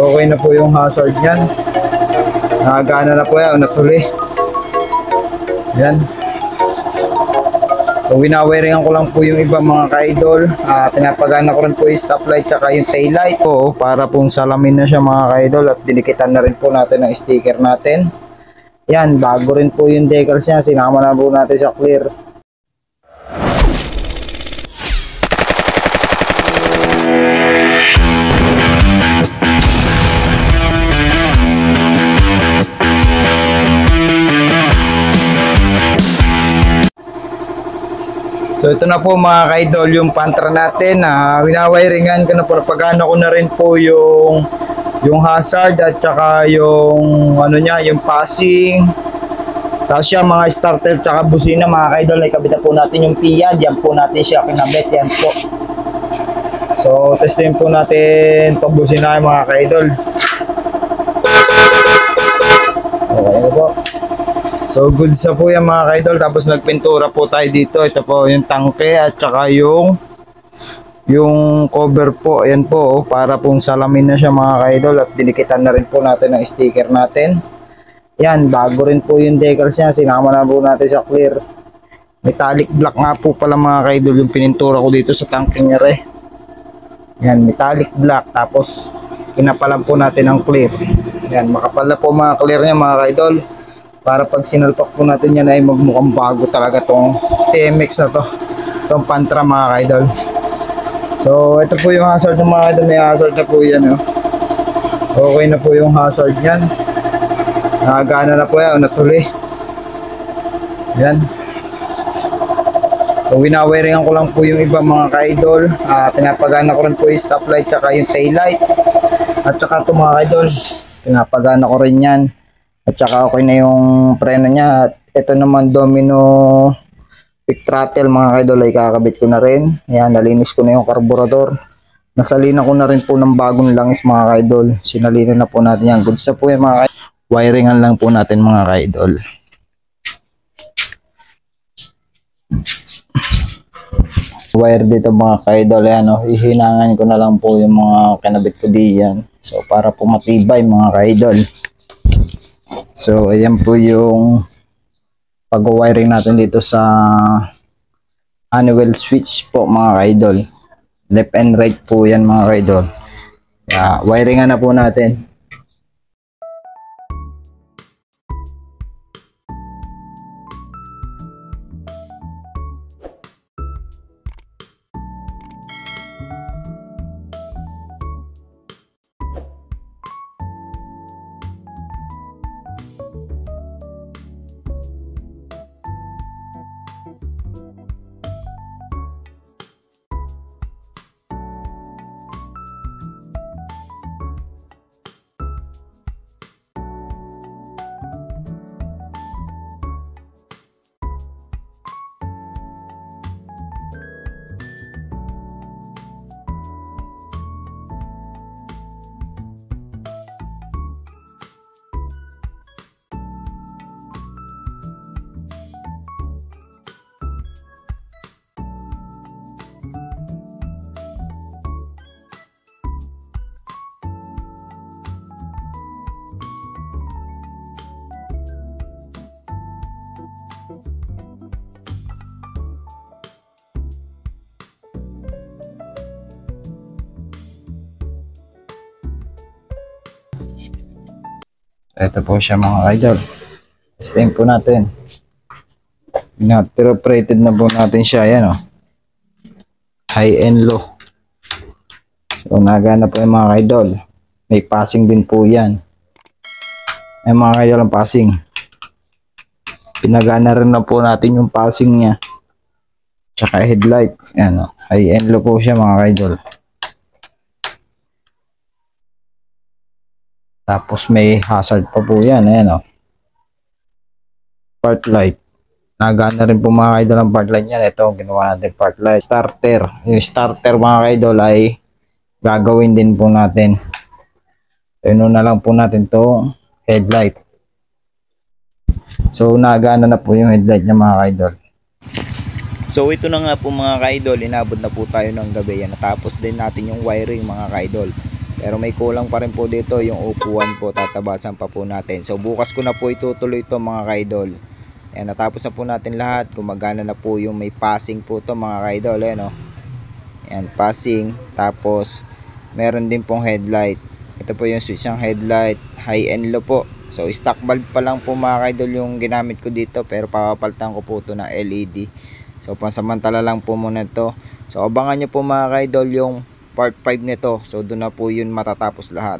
Okay na po yung hazard niyan. Nakagana na po yan, natuloy. Yan. So, winawiringan ko lang po yung iba mga ka-idol. Pinapagana ko rin po yung stoplight at yung taillight po para pong salamin na siya mga ka-idol at dinikitan na rin po natin ang sticker natin. Yan, bago rin po yung decals niya, sinama na po natin sa clear. So ito na po mga ka-idol yung pantra natin. Winawiringan ko na po, napagana ko na rin po yung hazard at saka yung ano niya, yung passing. Tapos siya mga starter at saka busina mga ka-idol, ay kabita po natin yung PIA. Diyan po natin siya kinabit, yan po. So testin po natin itong busina mga ka-idol. Okay na po. So goods na po yan mga ka-idol. Tapos nagpintura po tayo dito. Ito po yung tangke at saka yung cover po. Ayan po para pong salamin na siya mga ka-idol. At dinikitan na rin po natin ang sticker natin. Yan, bago rin po yung decals niya. Sinama na po natin sa clear. Metallic black nga po pala mga ka-idol yung pinintura ko dito sa tangke niya re. Yan, metallic black. Tapos pinapalan po natin ang clear. Yan, makapal na po mga clear niya mga ka-idol. Para pag sinalpak po natin yan ay magmukhang bago talaga tong TMX na to. Itong pantra mga ka-idol. So ito po yung hazard ng mga idol. May hazard na po yan. Okay na po yung hazard yan. Nakagana na po yan. Natuloy. Yan. So winawiringan ko lang po yung iba mga ka-idol. Pinapagana ko rin po yung stoplight at yung taillight. At saka ito mga ka-idol, pinapagana ko rin yan. At saka okay na yung preno niya. At ito naman domino pick throttle mga ka-idol ay kakabit ko na rin. Ayan, nalinis ko na yung carburetor. Nasalina ko na rin po ng bagong langis mga ka-idol. Sinalina na po natin yan. Goods na po yan mga ka-idol. Wiringan lang po natin mga ka-idol. Wire dito mga ka-idol. Ayan, hihinangan ko na lang po yung mga kinabit ko diyan. So para po matibay mga ka-idol. So ayan po yung pag-wiring natin dito sa Honeywell switch po mga ka-idol. Left and right po yan mga ka-idol. Wiringan na po natin. Ito po siya mga idol. Testing po natin. Binat-operated na po natin siya. Ayan high and low. So nagana po yung mga idol. May passing din po yan. Ay mga idol ang passing. Pinagana rin na po natin yung passing niya. Tsaka headlight. Ayan high and low po siya mga idol. Tapos may hazard pa po yan. Ayan part light. Nagana rin po mga idol ang part light yan. Ito ginawa natin part light. Starter. Yung starter mga idol ay gagawin din po natin. Ino na lang po natin to headlight. So nagana na po yung headlight niya mga idol. So ito na nga po mga ka-idol, inabot na po tayo ng gabi yan. Natapos din natin yung wiring mga ka-idol. Pero may kulang pa rin po dito, yung upuan po, tatabasan pa po natin. So bukas ko na po itutuloy ito mga kaidol. Ayan, natapos na po natin lahat. Gumagana na po yung may passing po ito mga kaidol. Ayan o. Ayan, passing. Tapos meron din pong headlight. Ito po yung switch ng headlight, high and low po. So stock bulb pa lang po mga kaidol yung ginamit ko dito, pero papapalitan ko po ito ng LED. So pansamantala lang po muna ito. So abangan nyo po mga kaidol yung part 5 nito. So doon na po yun matatapos lahat.